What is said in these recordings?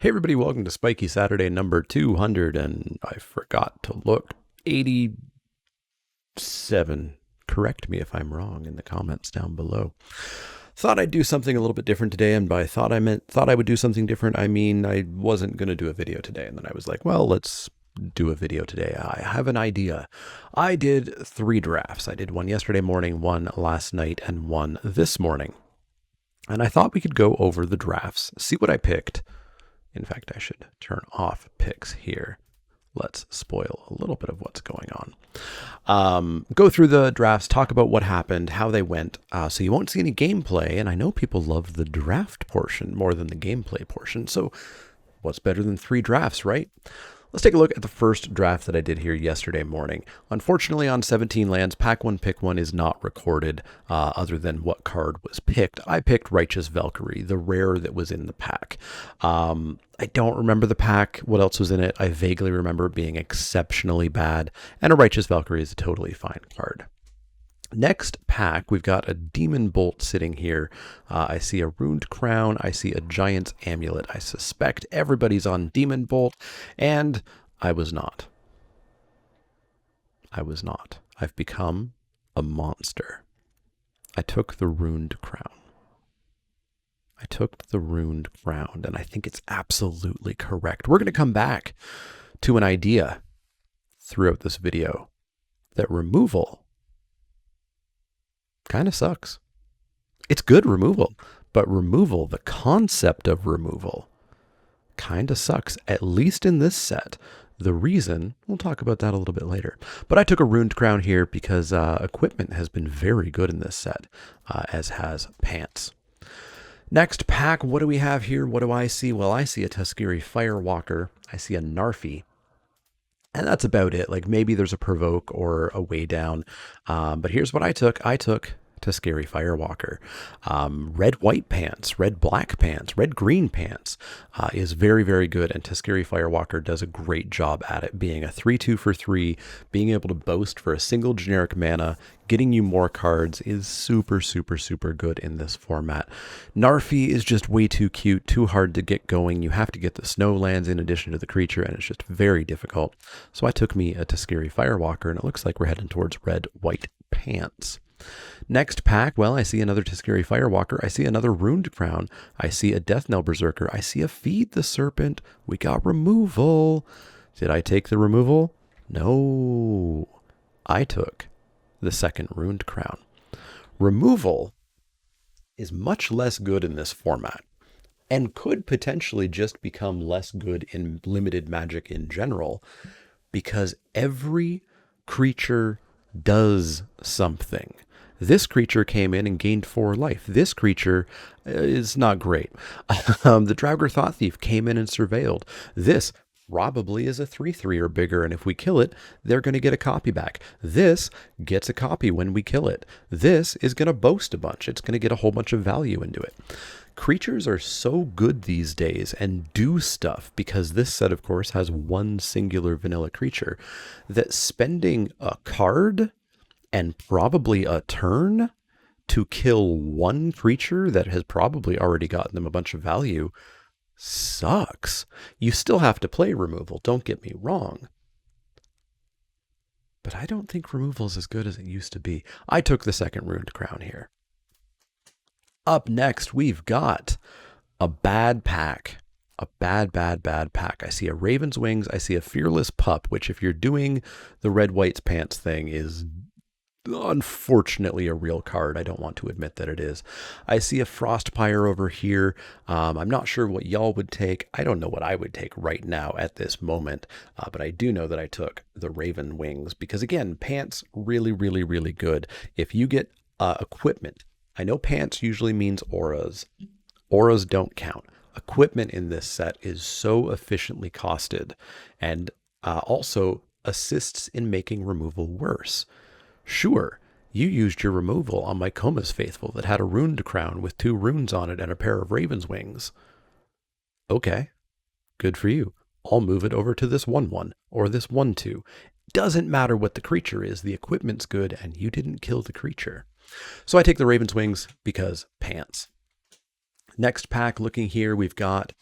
Hey everybody, welcome to Spikey Saturday number 200, and I forgot to look, 87. Correct me if I'm wrong in the comments down below. Thought I'd do something a little bit different today, and by thought I would do something different, I mean I wasn't going to do a video today, and then I was like, well, let's do a video today. I have an idea. I did 3 drafts. I did one yesterday morning, one last night, and one this morning. And I thought we could go over the drafts, see what I picked. In fact, I should turn off picks here. Let's spoil a little bit of what's going on. Go through the drafts, talk about what happened, how they went. So you won't see any gameplay, and I know people love the draft portion more than the gameplay portion. So what's better than 3 drafts, right? Let's take a look at the first draft that I did here yesterday morning. Unfortunately, on 17 lands, pack 1, pick 1 is not recorded other than what card was picked. I picked Righteous Valkyrie, the rare that was in the pack. I don't remember the pack, what else was in it. I vaguely remember it being exceptionally bad, and a Righteous Valkyrie is a totally fine card. Next pack, we've got a Demon Bolt sitting here. I see a Runed Crown. I see a Giant's Amulet. I suspect everybody's on Demon Bolt, and I was not. I've become a monster. I took the Runed Crown. And I think it's absolutely correct. We're going to come back to an idea throughout this video that removal kind of sucks. It's good removal, but removal, the concept of removal, kind of sucks, at least in this set. The reason, we'll talk about that a little bit later. But I took a Runed Crown here because equipment has been very good in this set, as has pants. Next pack, what do we have here? What do I see? Well, I see a Tuskegee Firewalker. I see a Narfi. And that's about it. Like maybe there's a Provoke or a Way Down. But here's what I took. I took Tuskegee Firewalker. Red-white pants, red-black pants, red-green pants is very, very good. And Tuskegee Firewalker does a great job at it, being a 3-2 for 3, being able to boast for a single generic mana, getting you more cards is super, super, super good in this format. Narfi is just way too cute, too hard to get going. You have to get the snow lands in addition to the creature, and it's just very difficult. So I took me a Tuskegee Firewalker, and it looks like we're heading towards red-white pants. Next pack, well, I see another Tuskegee Firewalker. I see another Runed Crown. I see a Death Knell Berserker. I see a Feed the Serpent. We got removal. Did I take the removal? No. I took the second Runed Crown. Removal is much less good in this format and could potentially just become less good in limited Magic in general because every creature does something. This creature came in and gained 4 life. This creature is not great. The Draugr Thought Thief came in and surveilled. This probably is a 3/3 or bigger, and if we kill it, they're going to get a copy back. This gets a copy when we kill it. This is going to boast a bunch. It's going to get a whole bunch of value into it. Creatures are so good these days and do stuff, because this set, of course, has one singular vanilla creature, that spending a card and probably a turn to kill one creature that has probably already gotten them a bunch of value sucks. You still have to play removal, don't get me wrong. But I don't think removal is as good as it used to be. I took the second Runed Crown here. Up next, we've got a bad pack. A bad pack. I see a Raven's Wings. I see a Fearless Pup, which if you're doing the red-white's pants thing is unfortunately a real card. I don't want to admit that it is. I see a Frostpire over here. I'm not sure what y'all would take. I don't know what I would take right now at this moment, but I do know that I took the Raven Wings because, again, pants really, really, really good. If you get equipment, I know pants usually means auras. Auras don't count. Equipment in this set is so efficiently costed and also assists in making removal worse. Sure, you used your removal on my Coma's Faithful that had a Runed Crown with 2 runes on it and a pair of Raven's Wings. Okay, good for you. I'll move it over to this 1/1 or this 1/2. Doesn't matter what the creature is, the equipment's good and you didn't kill the creature. So I take the Raven's Wings because pants. Next pack, looking here, we've got,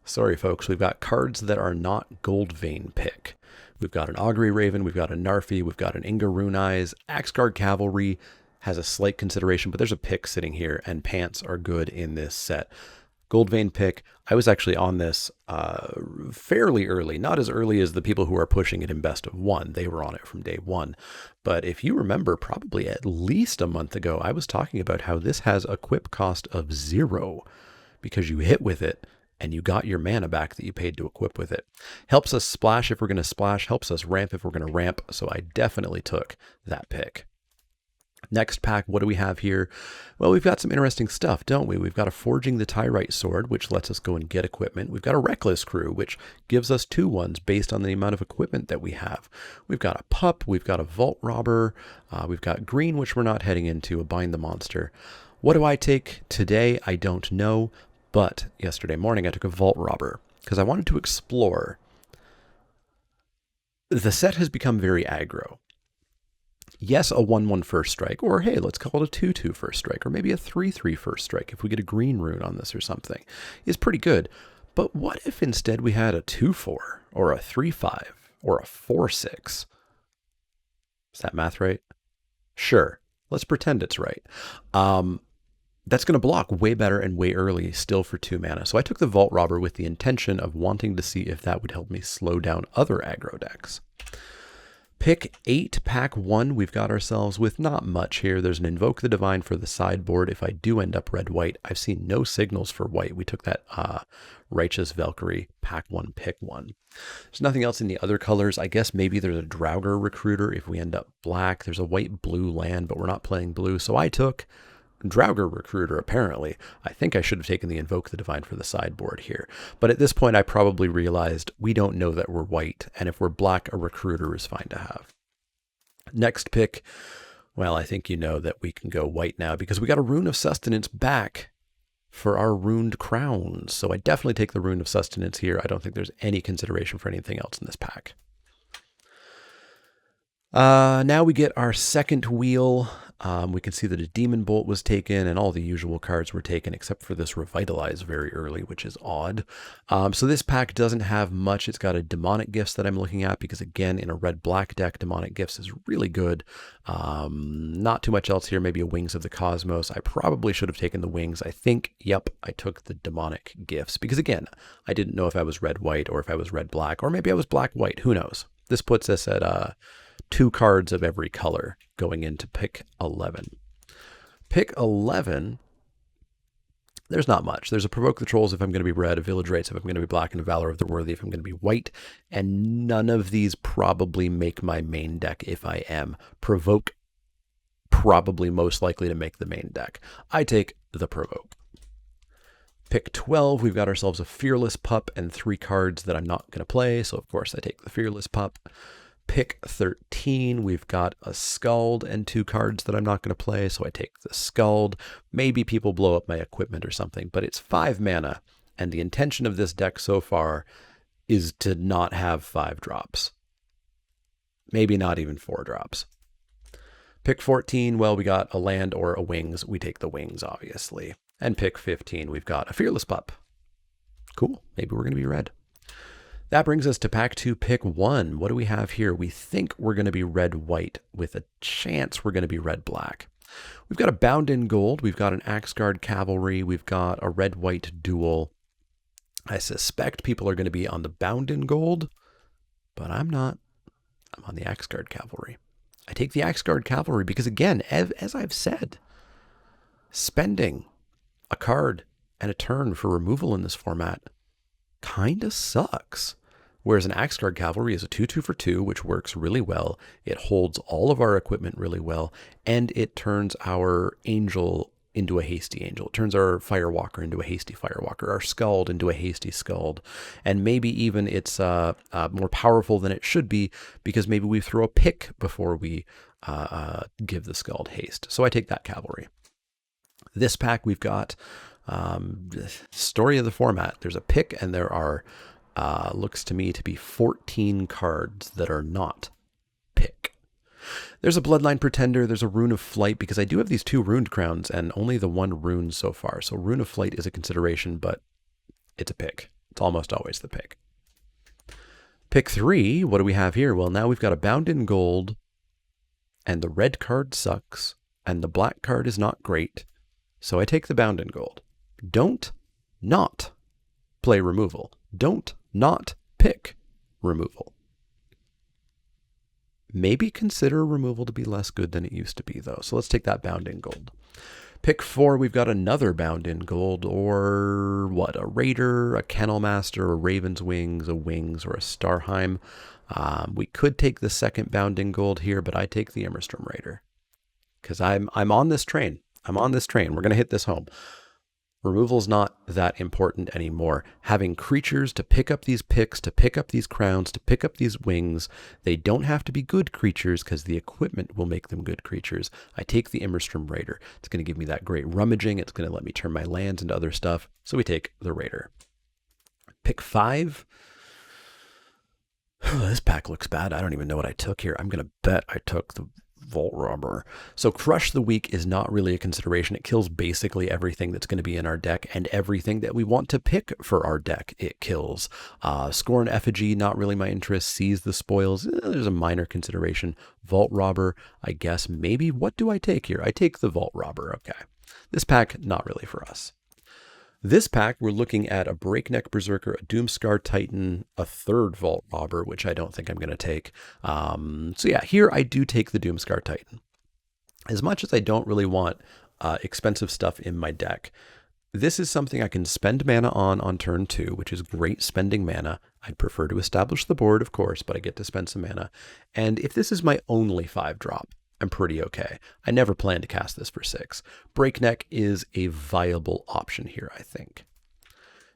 sorry folks, we've got cards that are not Gold Vein pick. We've got an Augury Raven, we've got a Narfi, we've got an Inga Rune Eyes. Axguard Cavalry has a slight consideration, but there's a pick sitting here, and pants are good in this set. Gold Vein pick, I was actually on this fairly early, not as early as the people who are pushing it in best of one. They were on it from day one. But if you remember, probably at least a month ago, I was talking about how this has a equip cost of 0 because you hit with it and you got your mana back that you paid to equip with it. Helps us splash if we're going to splash, helps us ramp if we're going to ramp, so I definitely took that pick. Next pack, what do we have here? Well, we've got some interesting stuff, don't we? We've got a Forging the Tyrite Sword, which lets us go and get equipment. We've got a Reckless Crew, which gives us 2/1s based on the amount of equipment that we have. We've got a Pup, we've got a Vault Robber, we've got Green, which we're not heading into, a Bind the Monster. What do I take today? I don't know, but yesterday morning I took a Vault Robber because I wanted to explore. The set has become very aggro. Yes, a 1/1 first strike, or hey, let's call it a 2/2 first strike, or maybe a 3/3 first strike if we get a green rune on this or something, is pretty good. But what if instead we had a 2/4, or a 3/5, or a 4/6? Is that math right? Sure, let's pretend it's right. That's going to block way better and way early still for 2 mana. So I took the Vault Robber with the intention of wanting to see if that would help me slow down other aggro decks. Pick 8, pack 1, we've got ourselves with not much here. There's an Invoke the Divine for the sideboard. If I do end up red-white, I've seen no signals for white. We took that Righteous Valkyrie, pack 1, pick 1. There's nothing else in the other colors. I guess maybe there's a Draugr Recruiter if we end up black. There's a white-blue land, but we're not playing blue. So I took Draugr Recruiter, apparently. I think I should have taken the Invoke the Divine for the sideboard here. But at this point, I probably realized we don't know that we're white, and if we're black, a Recruiter is fine to have. Next pick, well, I think you know that we can go white now because we got a Rune of Sustenance back for our Runed Crowns. So I definitely take the Rune of Sustenance here. I don't think there's any consideration for anything else in this pack. Now we get our second wheel. We can see that a Demon Bolt was taken and all the usual cards were taken except for this Revitalize very early, which is odd. So this pack doesn't have much. It's got a Demonic Gifts that I'm looking at because, again, in a red-black deck, Demonic Gifts is really good. Not too much else here. Maybe a Wings of the Cosmos. I probably should have taken the Wings. I think, yep, I took the Demonic Gifts because, again, I didn't know if I was red-white or if I was red-black, or maybe I was black-white. Who knows? This puts us at 2 cards of every color going into pick 11. Pick 11, there's not much. There's a Provoke the Trolls if I'm going to be red, a Village Rites if I'm going to be black, and a Valor of the Worthy if I'm going to be white. And none of these probably make my main deck if I am. Provoke, probably most likely to make the main deck. I take the Provoke. Pick 12, we've got ourselves a Fearless Pup and 3 cards that I'm not going to play, so of course I take the Fearless Pup. Pick 13, we've got a Scald and 2 cards that I'm not going to play, so I take the Scald. Maybe people blow up my equipment or something, but it's 5 mana, and the intention of this deck so far is to not have 5 drops. Maybe not even 4 drops. Pick 14, well, we got a land or a Wings. We take the Wings, obviously. And pick 15, we've got a Fearless Pup. Cool, maybe we're going to be red. That brings us to pack 2, pick 1. What do we have here? We think we're going to be red-white with a chance we're going to be red-black. We've got a Bound in Gold. We've got an Axguard Cavalry. We've got a red-white duel. I suspect people are going to be on the Bound in Gold, but I'm not. I'm on the Axguard Cavalry. I take the Axguard Cavalry because, again, as I've said, spending a card and a turn for removal in this format kind of sucks. Whereas an Axguard Cavalry is a 2/2 for 2, which works really well. It holds all of our equipment really well, and it turns our Angel into a Hasty Angel. It turns our Firewalker into a Hasty Firewalker, our Scald into a Hasty Scald, and maybe even it's more powerful than it should be because maybe we throw a pick before we give the Scald haste. So I take that Cavalry. This pack we've got story of the format. There's a pick and there are looks to me to be 14 cards that are not pick. There's a Bloodline Pretender, there's a Rune of Flight, because I do have these 2 Runed Crowns and only the 1 Rune so far. So Rune of Flight is a consideration, but it's a pick. It's almost always the pick. Pick 3, what do we have here? Well, now we've got a Bound in Gold, and the red card sucks, and the black card is not great, so I take the Bound in Gold. Don't not play removal. Don't not pick removal. Maybe consider removal to be less good than it used to be, though. So let's take that Bound in Gold. Pick 4, we've got another Bound in Gold, or what? A Raider, a Kennel Master, a Raven's Wings, a Wings, or a Starheim. We could take the second Bound in Gold here, but I take the Immerstrom Raider. Because I'm on this train. I'm on this train. We're going to hit this home. Removal's not that important anymore. Having creatures to pick up these picks, to pick up these crowns, to pick up these wings, they don't have to be good creatures because the equipment will make them good creatures. I take the Immerstrom Raider. It's going to give me that great rummaging. It's going to let me turn my lands into other stuff. So we take the Raider. Pick 5. This pack looks bad. I don't even know what I took here. I'm going to bet I took the Vault Robber. So Crush the Weak is not really a consideration. It kills basically everything that's going to be in our deck, and everything that we want to pick for our deck it kills. Scorn Effigy, not really my interest. Seize the Spoils, there's a minor consideration. Vault Robber, I guess maybe. What do I take here? I take the Vault Robber. Okay. This pack, not really for us. This pack, we're looking at a Breakneck Berserker, a Doomscar Titan, a third Vault Robber, which I don't think I'm going to take. So yeah, here I do take the Doomscar Titan. As much as I don't really want expensive stuff in my deck, this is something I can spend mana on turn 2, which is great spending mana. I'd prefer to establish the board, of course, but I get to spend some mana. And if this is my only 5-drop, I'm pretty okay. I never plan to cast this for 6. Breakneck is a viable option here, I think.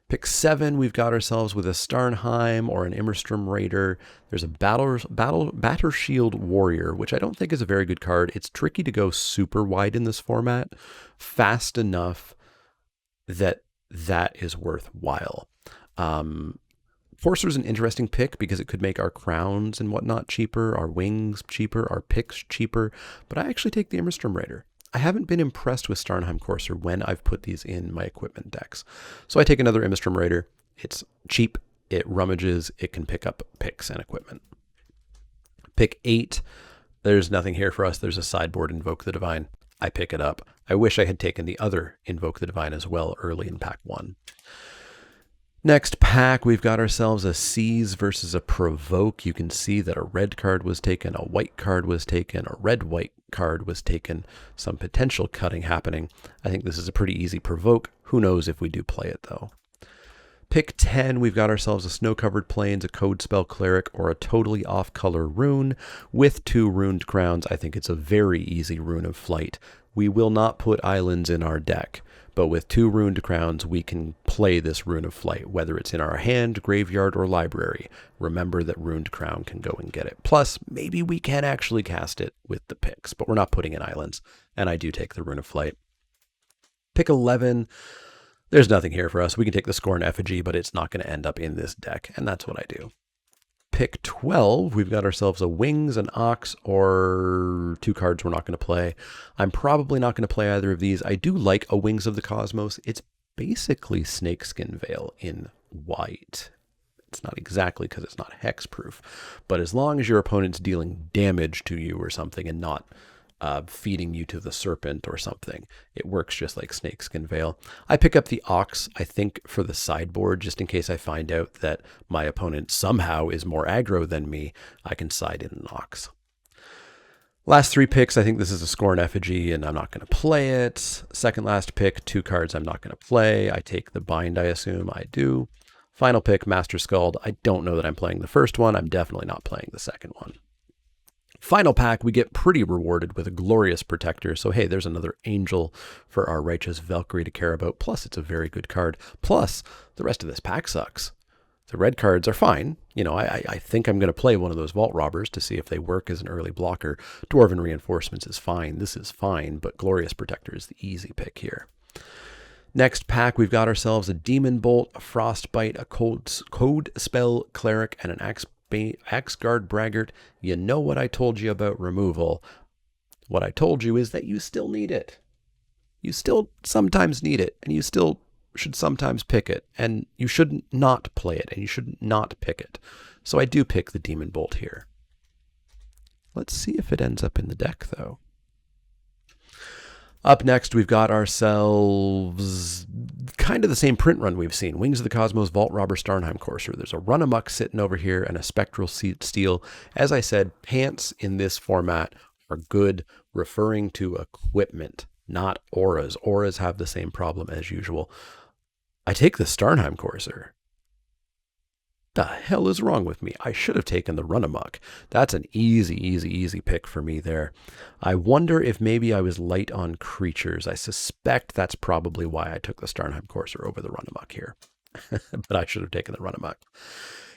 Pick 7, we've got ourselves with a Starnheim or an Immerstrom Raider. There's a Battershield Warrior, which I don't think is a very good card. It's tricky to go super wide in this format, fast enough that is worthwhile. Forcer's an interesting pick because it could make our crowns and whatnot cheaper, our wings cheaper, our picks cheaper, but I actually take the Immerstrom Raider. I haven't been impressed with Starnheim Courser when I've put these in my equipment decks. So I take another Immerstrom Raider. It's cheap, it rummages, it can pick up picks and equipment. Pick 8, there's nothing here for us. There's a sideboard Invoke the Divine. I pick it up. I wish I had taken the other Invoke the Divine as well early in pack 1. Next pack, we've got ourselves a Seize versus a Provoke. You can see that a red card was taken, a white card was taken, a red-white card was taken, some potential cutting happening. I think this is a pretty easy Provoke. Who knows if we do play it, though. Pick 10, we've got ourselves a Snow-Covered Plains, a Code Spell Cleric, or a totally off-color rune with 2 Runed Crowns. I think it's a very easy Rune of Flight. We will not put islands in our deck, but with 2 Runed Crowns, we can play this Rune of Flight, whether it's in our hand, graveyard, or library. Remember that Runed Crown can go and get it. Plus, maybe we can actually cast it with the picks, but we're not putting in islands, and I do take the Rune of Flight. Pick 11, there's nothing here for us. We can take the Scorn Effigy, but it's not going to end up in this deck, and that's what I do. Pick 12, we've got ourselves a Wings, an Ox, or 2 cards we're not going to play. I'm probably not going to play either of these. I do like a Wings of the Cosmos. It's basically Snakeskin Veil in white. It's not exactly because it's not hexproof, but as long as your opponent's dealing damage to you or something and not feeding you to the serpent or something, it works just like Snakeskin Veil. I pick up the Ox, I think, for the sideboard, just in case I find out that my opponent somehow is more aggro than me. I can side in an Ox. Last 3 picks, I think this is a Scorn Effigy, and I'm not going to play it. Second last pick, 2 cards I'm not going to play. I take the Bind, I assume. I do. Final pick, Master Skald. I don't know that I'm playing the first one. I'm definitely not playing the second one. Final pack, we get pretty rewarded with a Glorious Protector. So hey, there's another angel for our Righteous Valkyrie to care about. Plus, it's a very good card. Plus, the rest of this pack sucks. The red cards are fine. You know, I think I'm going to play one of those Vault Robbers to see if they work as an early blocker. Dwarven Reinforcements is fine. This is fine, but Glorious Protector is the easy pick here. Next pack, we've got ourselves a Demon Bolt, a Frostbite, a Code Spell Cleric, and an Axe X-Guard Braggart, you know what I told you about removal. What I told you is that you still need it. You still sometimes need it, and you still should sometimes pick it, and you shouldn't not play it, and you should not pick it. So I do pick the Demon Bolt here. Let's see if it ends up in the deck, though. Up next, we've got ourselves kind of the same print run we've seen. Wings of the Cosmos, Vault Robber, Starnheim Courser. There's a Run Amok sitting over here and a Spectral Steel. As I said, pants in this format are good, referring to equipment, not auras. Auras have the same problem as usual. I take the Starnheim Courser. The hell is wrong with me? I should have taken the Run Amok. That's an easy pick for me there. I wonder if maybe I was light on creatures. I suspect that's probably why I took the Starnheim Courser over the Run Amok here. But I should have taken the Run Amok.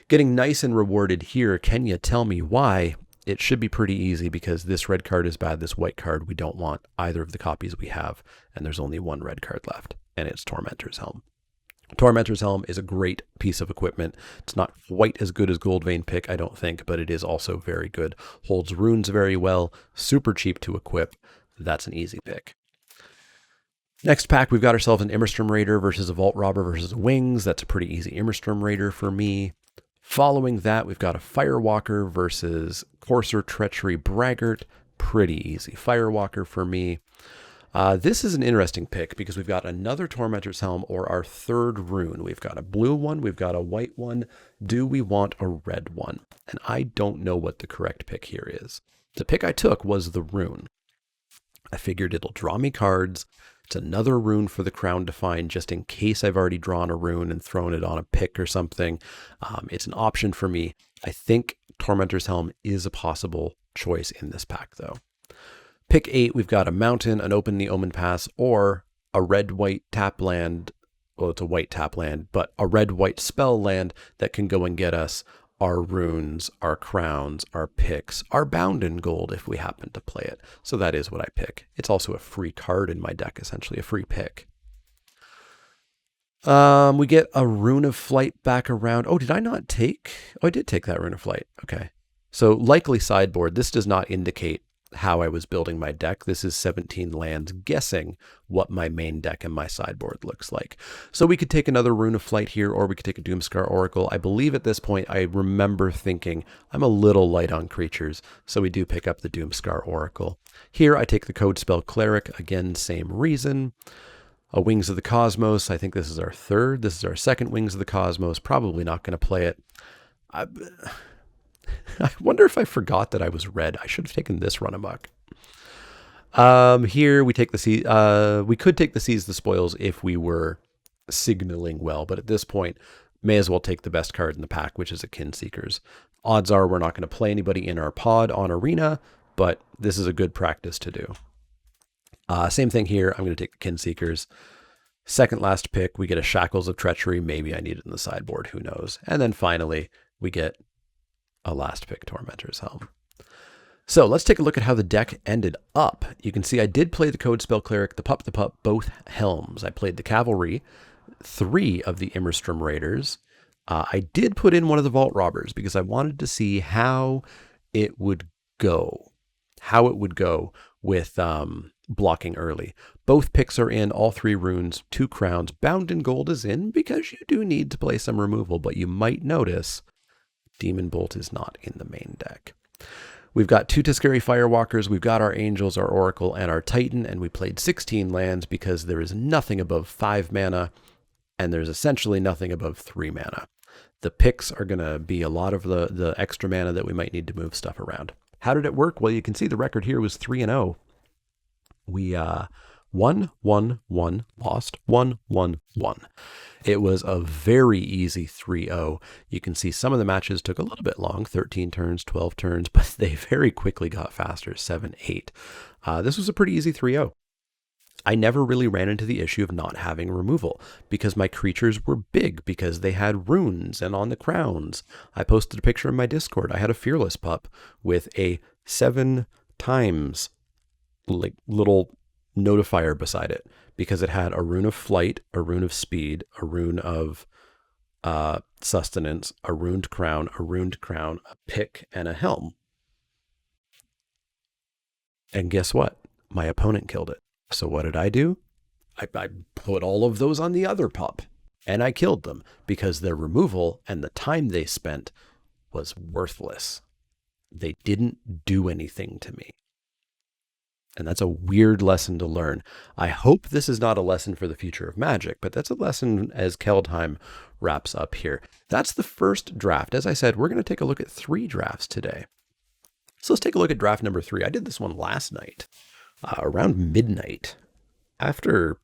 Getting nice and rewarded here. Can you tell me why? It should be pretty easy because this red card is bad. This white card we don't want either of the copies we have. And there's only one red card left. And it's Tormentor's Helm. Tormentor's Helm is a great piece of equipment. It's not quite as good as Goldvein Pick, I don't think, but it is also very good. Holds runes very well, super cheap to equip. That's an easy pick. Next pack, we've got ourselves an Immerstrom Raider versus a Vault Robber versus a Wings. That's a pretty easy Immerstrom Raider for me. Following that, we've got a Firewalker versus Courser Treachery Braggart. Pretty easy Firewalker for me. This is an interesting pick because we've got another Tormentor's Helm or our third rune. We've got a blue one, we've got a white one. Do we want a red one? And I don't know what the correct pick here is. The pick I took was the rune. I figured it'll draw me cards. It's another rune for the Crown to find just in case I've already drawn a rune and thrown it on a pick or something. It's an option for me. I think Tormentor's Helm is a possible choice in this pack though. Pick 8, we've got a mountain, an Open the Omen Pass, or a red-white tap land. Well, it's a white tap land, but a red-white spell land that can go and get us our runes, our crowns, our picks, our bound in gold if we happen to play it. So that is what I pick. It's also a free card in my deck, essentially a free pick. We get a Rune of Flight back around. Oh, did I not take? Oh, I did take that Rune of Flight. Okay. So likely sideboard. This does not indicate how I was building my deck. This is 17 lands guessing what my main deck and my sideboard looks like. So we could take another Rune of Flight here, or we could take a Doomscar Oracle. I believe at this point I remember thinking I'm a little light on creatures, so we do pick up the Doomscar Oracle. Here I take the Code Spell Cleric, again same reason. A Wings of the Cosmos, I think this is our third. This is our second Wings of the Cosmos, probably not going to play it. I wonder if I forgot that I was red. I should have taken this Run Amok. Here we take the we could take the Seize the Spoils if we were signaling well, but at this point, may as well take the best card in the pack, which is a Kin Seekers. Odds are we're not going to play anybody in our pod on Arena, but this is a good practice to do. Same thing here. I'm going to take the Kin Seekers. Second last pick, we get a Shackles of Treachery. Maybe I need it in the sideboard. Who knows? And then finally, we get a last pick Tormentor's Helm. So let's take a look at how the deck ended up. You can see I did play the Code Spell Cleric, the Pup, both Helms. I played the Cavalry, 3 of the Immerstrom Raiders. I did put in one of the Vault Robbers because I wanted to see how it would go. How it would go with blocking early. Both picks are in, all 3 runes, 2 crowns. Bound in Gold is in because you do need to play some removal, but you might notice Demon Bolt is not in the main deck. We've got 2 Tuscary Firewalkers, we've got our Angels, our Oracle, and our Titan, and we played 16 lands because there is nothing above 5 mana, and there's essentially nothing above 3 mana. The picks are going to be a lot of the extra mana that we might need to move stuff around. How did it work? Well, you can see the record here was 3-0. We won, lost, won, won. It was a very easy 3-0. You can see some of the matches took a little bit long, 13 turns, 12 turns, but they very quickly got faster, 7-8. This was a pretty easy 3-0. I never really ran into the issue of not having removal because my creatures were big because they had runes and on the crowns. I posted a picture in my Discord. I had a Fearless Pup with a 7 times little notifier beside it because it had a Rune of Flight, a Rune of Speed, a Rune of sustenance, a ruined crown, a pick, and a helm. And guess what? My opponent killed it. So what did I do? I put all of those on the other pup, and I killed them because their removal and the time they spent was worthless. They didn't do anything to me. And that's a weird lesson to learn. I hope this is not a lesson for the future of Magic, but that's a lesson as Kaldheim wraps up here. That's the first draft. As I said, we're going to take a look at 3 drafts today. So let's take a look at draft number 3. I did this one last night, around midnight, after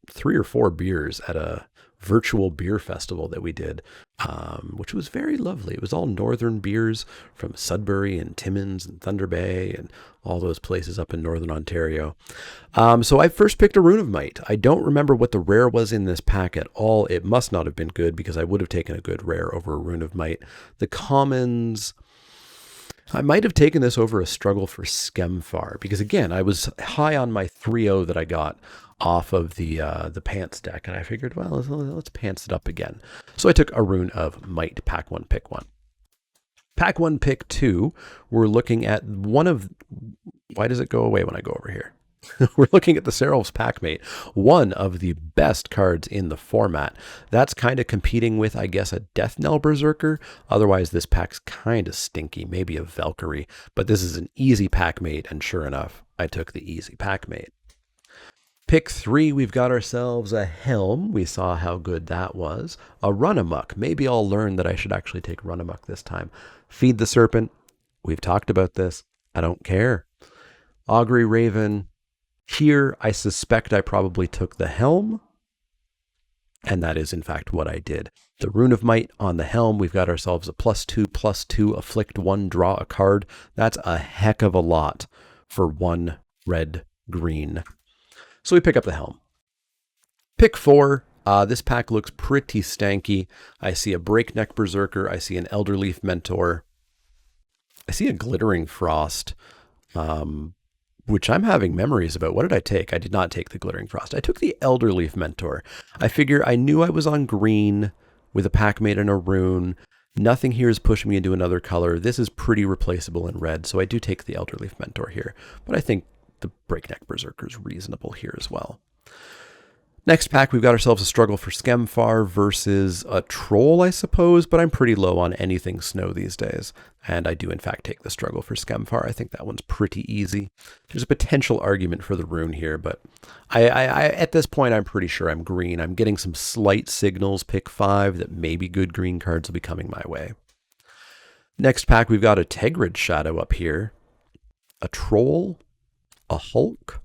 3 or 4 beers at a virtual beer festival that we did, which was very lovely. It was all northern beers from Sudbury and Timmins and Thunder Bay and all those places up in northern Ontario. So I first picked a Rune of Might. I don't remember what the rare was in this pack at all. It must not have been good because I would have taken a good rare over a Rune of Might. The commons, I might have taken this over a Struggle for Skemfar because, again, I was high on my 3-0 that I got off of the Pants deck, and I figured, well, let's Pants it up again. So I took a Rune of Might, pack 1, pick 1. Pack 1, pick 2, we're looking at one of... Why does it go away when I go over here? We're looking at the Serap's Packmate, one of the best cards in the format. That's kind of competing with, I guess, a Death Knell Berserker. Otherwise, this pack's kind of stinky, maybe a Valkyrie. But this is an easy Packmate, and sure enough, I took the easy Packmate. Pick 3, we've got ourselves a Helm. We saw how good that was. A Run-Amok. Maybe I'll learn that I should actually take Run-Amok this time. Feed the Serpent. We've talked about this. I don't care. Augury Raven. Here, I suspect I probably took the Helm, and that is, in fact, what I did. The Rune of Might on the Helm, we've got ourselves a +2/+2, afflict 1, draw a card. That's a heck of a lot for 1 red-green. So we pick up the Helm. Pick 4, this pack looks pretty stanky. I see a Breakneck Berserker, I see an Elderleaf Mentor, I see a Glittering Frost, which I'm having memories about. What did I take? I did not take the Glittering Frost. I took the Elderleaf Mentor. I figure I knew I was on green with a Packmate and a Rune. Nothing here is pushing me into another color. This is pretty replaceable in red, so I do take the Elderleaf Mentor here. But I think the Breakneck Berserker is reasonable here as well. Next pack, we've got ourselves a Struggle for Skemfar versus a Troll, I suppose, but I'm pretty low on anything snow these days. And I do, in fact, take the Struggle for Skemfar. I think that one's pretty easy. There's a potential argument for the Rune here, but I at this point, I'm pretty sure I'm green. I'm getting some slight signals, pick 5, that maybe good green cards will be coming my way. Next pack, we've got a Tegrid Shadow up here, a Troll, a Hulk.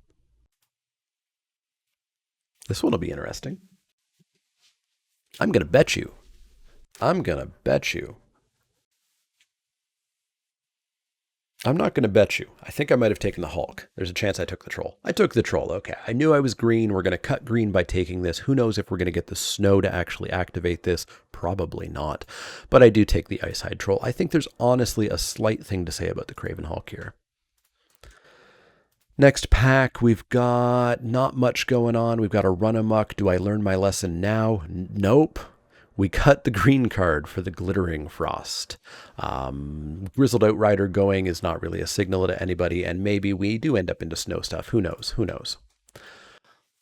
This one will be interesting. I'm going to bet you. I'm not going to bet you. I think I might have taken the Hulk. There's a chance I took the Troll. I took the Troll. Okay. I knew I was green. We're going to cut green by taking this. Who knows if we're going to get the snow to actually activate this? Probably not. But I do take the Icehide Troll. I think there's honestly a slight thing to say about the Craven Hulk here. Next pack, we've got not much going on. We've got a Run-Amok. Do I learn my lesson now? Nope. We cut the green card for the Glittering Frost. Grizzled Outrider going is not really a signal to anybody, and maybe we do end up into snow stuff. Who knows? Who knows?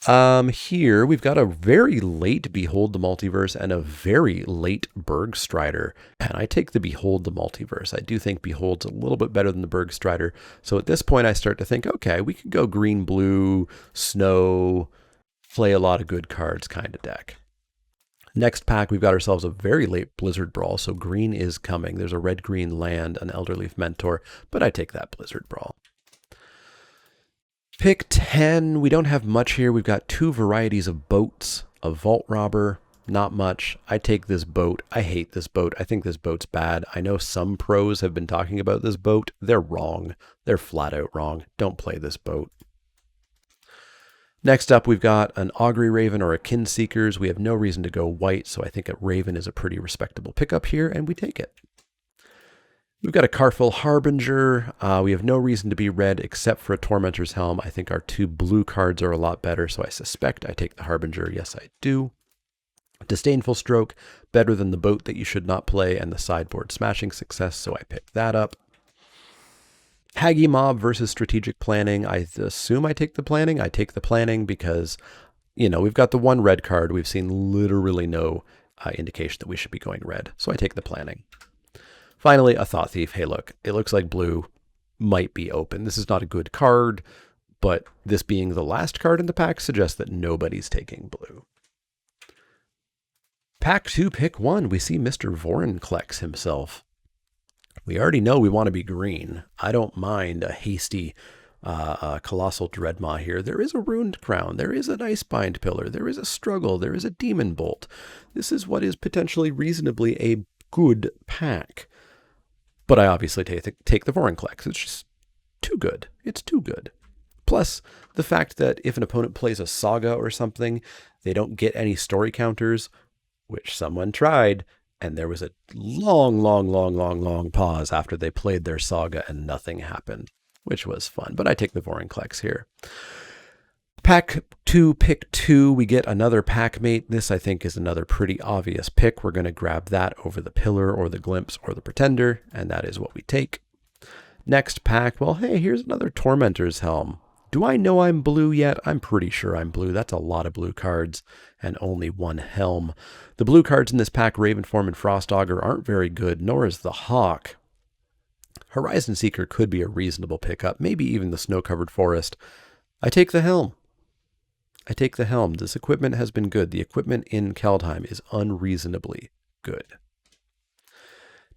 Here we've got a very late Behold the Multiverse and a very late Bergstrider, and I take the Behold the Multiverse. I do think Behold's a little bit better than the Bergstrider, so at this point I start to think, okay, we could go green, blue, snow, play a lot of good cards kind of deck. Next pack, we've got ourselves a very late Blizzard Brawl, so green is coming. There's a red-green land, an Elderleaf Mentor, but I take that Blizzard Brawl. Pick 10, we don't have much here. We've got 2 varieties of boats, a Vault Robber, not much. I take this boat. I hate this boat. I think this boat's bad. I know some pros have been talking about this boat. They're wrong. They're flat out wrong. Don't play this boat. Next up, we've got an Augury Raven or a Kinseekers. We have no reason to go white, so I think a Raven is a pretty respectable pickup here, and we take it. We've got a Carful Harbinger. We have no reason to be red except for a Tormentor's Helm. I think our 2 blue cards are a lot better, so I suspect I take the Harbinger. Yes, I do. Disdainful Stroke, better than the boat that you should not play, and the sideboard smashing success, so I picked that up. Haggy Mob versus Strategic Planning. I assume I take the planning. I take the planning because, we've got the one red card. We've seen literally no indication that we should be going red, so I take the planning. Finally, a Thought Thief. Hey, look, it looks like blue might be open. This is not a good card, but this being the last card in the pack suggests that nobody's taking blue. Pack 2, pick 1. We see Mr. Vorinclex himself. We already know we want to be green. I don't mind a hasty Colossal Dreadmaw here. There is a Runed Crown. There is an Icebind Pillar. There is a Struggle. There is a Demon Bolt. This is what is potentially reasonably a good pack. But I obviously take the Vorinclex. It's just too good. It's too good. Plus, the fact that if an opponent plays a Saga or something, they don't get any story counters, which someone tried, and there was a long pause after they played their Saga and nothing happened, which was fun. But I take the Vorinclex here. Pack 2, pick 2, we get another pack mate. This, I think, is another pretty obvious pick. We're going to grab that over the Pillar or the Glimpse or the Pretender, and that is what we take. Next pack, well, hey, here's another Tormentor's Helm. Do I know I'm blue yet? I'm pretty sure I'm blue. That's a lot of blue cards and only one helm. The blue cards in this pack, Ravenform and Frostaugur, aren't very good, nor is the Hawk. Horizon Seeker could be a reasonable pickup, maybe even the Snow-Covered Forest. I take the helm. I take the helm. This equipment has been good. The equipment in Kaldheim is unreasonably good.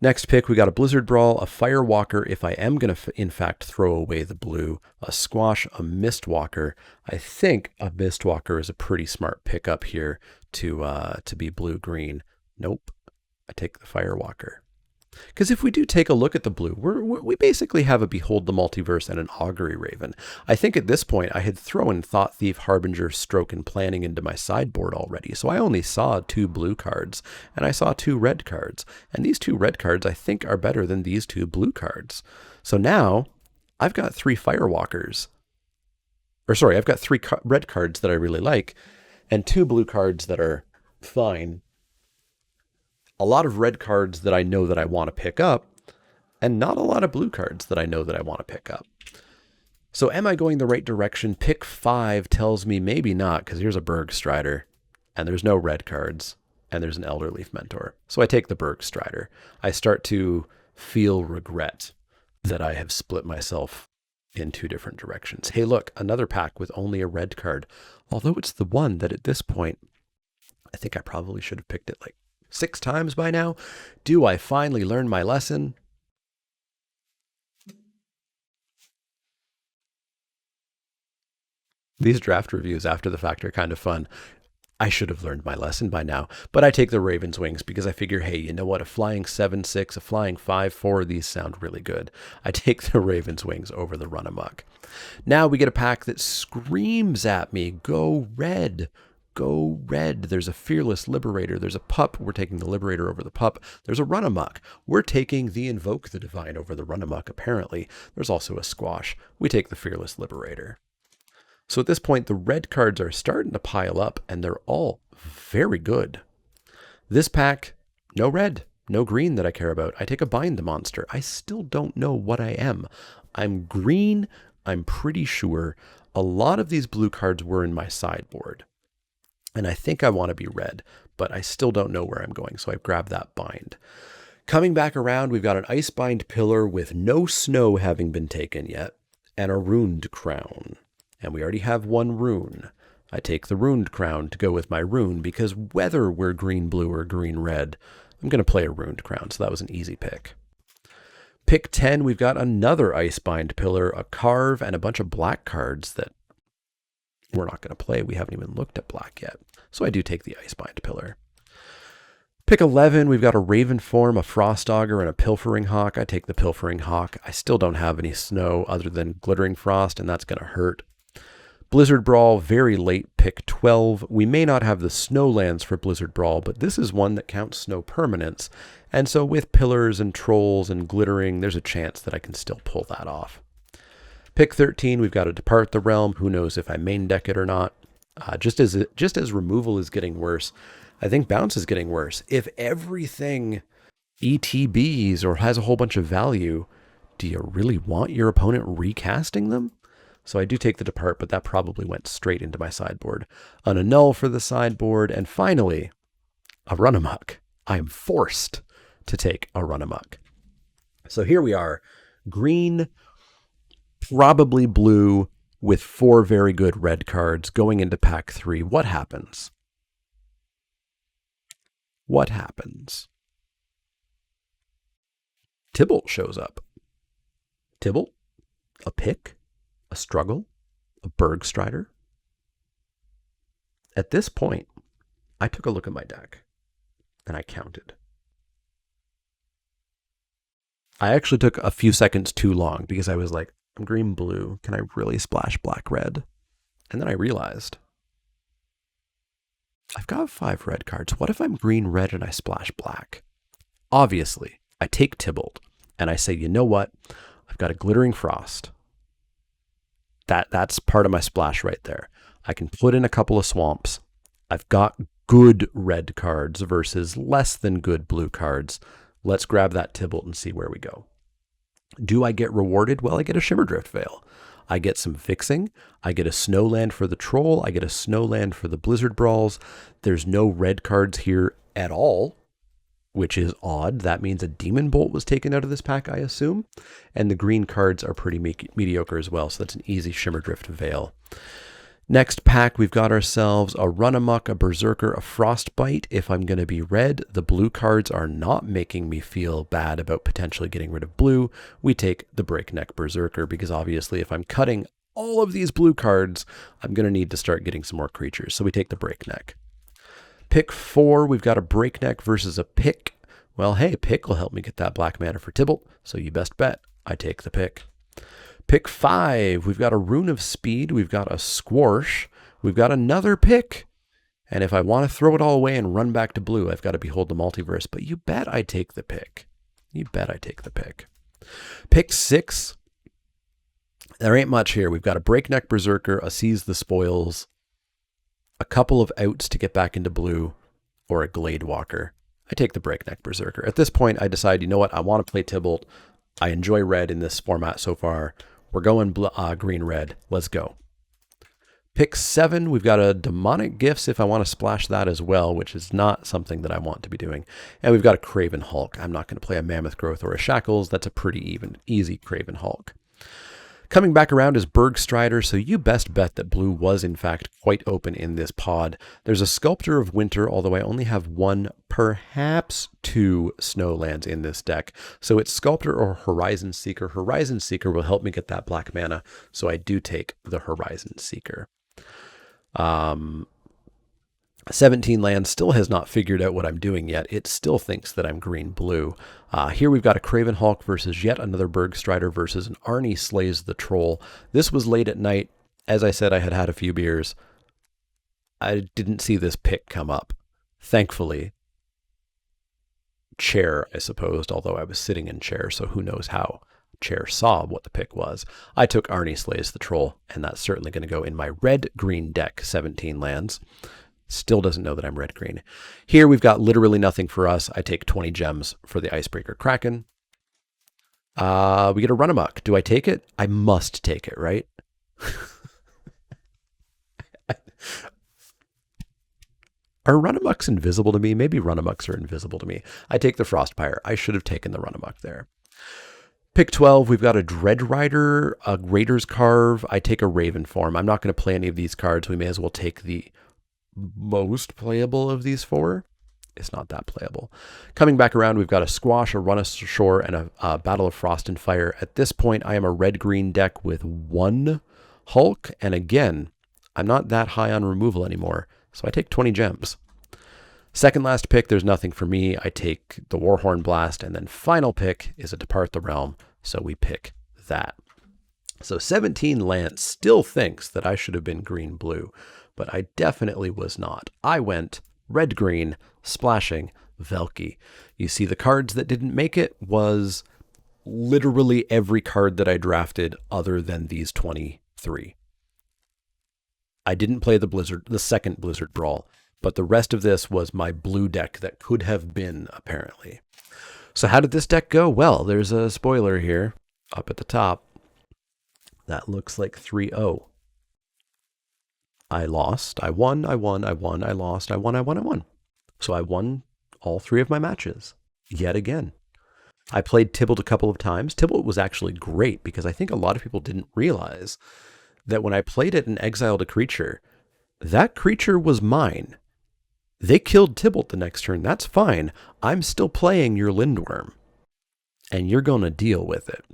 Next pick, we got a Blizzard Brawl, a Firewalker, if I am going to, in fact, throw away the blue, a Squash, a Mistwalker. I think a Mistwalker is a pretty smart pickup here to be blue-green. Nope, I take the Firewalker. Because if we do take a look at the blue, we basically have a Behold the Multiverse and an Augury Raven. I think at this point I had thrown Thought Thief, Harbinger, Stroke, and Planning into my sideboard already, so I only saw 2 blue cards, and I saw 2 red cards. And these 2 red cards I think are better than these 2 blue cards. So now I've got 3 Firewalkers. Or sorry, I've got 3 red cards that I really like, and 2 blue cards that are fine. A lot of red cards that I know that I want to pick up, and not a lot of blue cards that I know that I want to pick up. So am I going the right direction? Pick 5 tells me maybe not, because here's a Bergstrider, and there's no red cards, and there's an Elderleaf Mentor. So I take the Bergstrider. I start to feel regret that I have split myself in 2 different directions. Hey, look, another pack with only a red card, although it's the one that at this point, I think I probably should have picked it like 6 times by now. Do I finally learn my lesson? These draft reviews after the fact are kind of fun. I should have learned my lesson by now, but I take the Raven's Wings because I figure, hey, you know what? A flying 7/6, a flying 5/4, these sound really good. I take the Raven's Wings over the Run Amok. Now we get a pack that screams at me, go red. Go red. There's a Fearless Liberator. There's a Pup. We're taking the Liberator over the Pup. There's a Run Amok. We're taking the Invoke the Divine over the Run Amok, apparently. There's also a Squash. We take the Fearless Liberator. So at this point, the red cards are starting to pile up, and they're all very good. This pack, no red, no green that I care about. I take a Bind the Monster. I still don't know what I am. I'm green, I'm pretty sure. A lot of these blue cards were in my sideboard. And I think I want to be red, but I still don't know where I'm going, so I grab that bind. Coming back around, we've got an Icebind Pillar with no snow having been taken yet, and a Runed Crown. And we already have 1 rune. I take the Runed Crown to go with my rune, because whether we're green-blue or green-red, I'm going to play a Runed Crown, so that was an easy pick. Pick 10, we've got another Icebind Pillar, a Carve, and a bunch of black cards that we're not going to play. We haven't even looked at black yet. So I do take the Icebind Pillar. Pick 11, we've got a Ravenform, a Frostaugur, and a Pilfering Hawk. I take the Pilfering Hawk. I still don't have any snow other than Glittering Frost, and that's going to hurt. Blizzard Brawl, very late, pick 12. We may not have the Snowlands for Blizzard Brawl, but this is one that counts snow permanents. And so with Pillars and Trolls and Glittering, there's a chance that I can still pull that off. Pick 13, we've got to Depart the Realm. Who knows if I main deck it or not. Just as removal is getting worse, I think bounce is getting worse. If everything ETBs or has a whole bunch of value, do you really want your opponent recasting them? So I do take the depart, but that probably went straight into my sideboard. An annul for the sideboard, and finally, a run amok. I am forced to take a run amok. So here we are, green, probably blue, with 4 very good red cards going into pack 3. What happens? What happens? Tybalt shows up. Tybalt, a pick, a struggle, a Bergstrider. At this point, I took a look at my deck, and I counted. I actually took a few seconds too long because I was like, I'm green-blue. Can I really splash black-red? And then I realized, I've got 5 red cards. What if I'm green-red and I splash black? Obviously, I take Tybalt, and I say, you know what? I've got a Glittering Frost. That's part of my splash right there. I can put in a couple of swamps. I've got good red cards versus less than good blue cards. Let's grab that Tybalt and see where we go. Do I get rewarded? Well, I get a Shimmerdrift Veil. I get some fixing. I get a Snowland for the Troll. I get a Snowland for the Blizzard Brawls. There's no red cards here at all, which is odd. That means a Demon Bolt was taken out of this pack, I assume. And the green cards are pretty mediocre as well, so that's an easy Shimmerdrift Veil. Next pack, we've got ourselves a Run Amok, a Berserker, a Frostbite. If I'm going to be red, the blue cards are not making me feel bad about potentially getting rid of blue. We take the Breakneck Berserker because obviously if I'm cutting all of these blue cards, I'm going to need to start getting some more creatures. So we take the Breakneck. Pick 4, we've got a Breakneck versus a Pick. Well, hey, Pick will help me get that black mana for Tybalt, so you best bet I take the Pick. Pick 5, we've got a Rune of Speed, we've got a Squarsh, we've got another Pick. And if I want to throw it all away and run back to blue, I've got to Behold the Multiverse, but you bet I take the Pick. You bet I take the Pick. Pick 6, there ain't much here. We've got a Breakneck Berserker, a Seize the Spoils, a couple of outs to get back into blue, or a Glade Walker. I take the Breakneck Berserker. At this point, I decide, you know what, I want to play Tybalt. I enjoy red in this format so far. We're going green-red. Let's go. Pick 7, we've got a Demonic Gifts if I want to splash that as well, which is not something that I want to be doing. And we've got a Craven Hulk. I'm not going to play a Mammoth Growth or a Shackles. That's a pretty easy Craven Hulk. Coming back around is Bergstrider, so you best bet that blue was in fact quite open in this pod. There's a Sculptor of Winter, although I only have 1, perhaps 2 Snowlands in this deck. So it's Sculptor or Horizon Seeker. Horizon Seeker will help me get that black mana, so I do take the Horizon Seeker. 17 Land still has not figured out what I'm doing yet. It still thinks that I'm green-blue. Here we've got a Craven Hulk versus yet another Bergstrider versus an Arnie Slays the Troll. This was late at night. As I said, I had had a few beers. I didn't see this pick come up. Thankfully, Chair, I suppose, although I was sitting in Chair, so who knows how Chair saw what the pick was. I took Arnie Slays the Troll, and that's certainly going to go in my red-green deck, 17 lands. Still doesn't know that I'm red-green. Here we've got literally nothing for us. I take 20 gems for the Icebreaker Kraken. We get a Run Amok. Do I take it? I must take it, right? Are Run Amoks invisible to me? Maybe Run Amoks are invisible to me. I take the Frostpire. I should have taken the Run Amok there. Pick 12, we've got a Dread Rider, a Raider's Carve. I take a Raven Form. I'm not going to play any of these cards. We may as well take the most playable of these 4. It's not that playable. Coming back around, we've got a Squash, a Run Ashore, and a Battle of Frost and Fire. At this point, I am a red-green deck with 1 Hulk, and again, I'm not that high on removal anymore, so I take 20 gems. Second last pick, there's nothing for me. I take the Warhorn Blast, and then final pick is a Depart the Realm, so we pick that. So 17 Lance still thinks that I should have been green-blue, but I definitely was not. I went red-green, splashing Velki. You see, the cards that didn't make it was literally every card that I drafted other than these 23. I didn't play the second Blizzard Brawl But the rest of this was my blue deck that could have been, apparently. So how did this deck go? Well, there's a spoiler here up at the top. That looks like 3-0. I lost, I won, I won, I won, I lost, I won, I won, I won. So I won all 3 of my matches, yet again. I played Tybalt a couple of times. Tybalt was actually great because I think a lot of people didn't realize that when I played it and exiled a creature, that creature was mine. They killed Tybalt the next turn. That's fine. I'm still playing your Lindworm, and you're going to deal with it.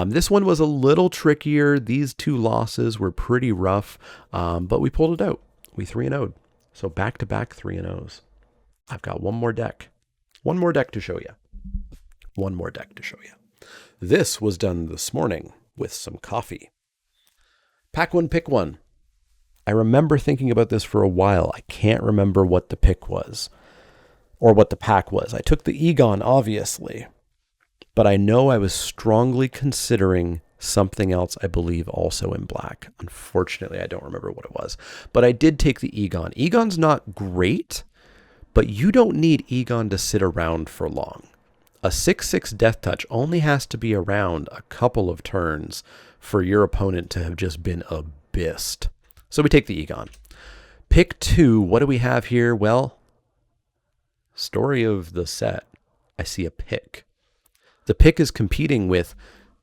This one was a little trickier. These 2 losses were pretty rough, but we pulled it out. We 3-0'd. So back-to-back 3-0s. I've got one more deck. One more deck to show you. One more deck to show you. This was done this morning with some coffee. Pack 1, pick 1. I remember thinking about this for a while. I can't remember what the pick was or what the pack was. I took the Egon, obviously, but I know I was strongly considering something else, I believe, also in black. Unfortunately, I don't remember what it was, but I did take the Egon. Egon's not great, but you don't need Egon to sit around for long. A 6/6 Death Touch only has to be around a couple of turns for your opponent to have just been abyssed. So we take the Egon. Pick 2, what do we have here? Well, story of the set. I see a pick. The pick is competing with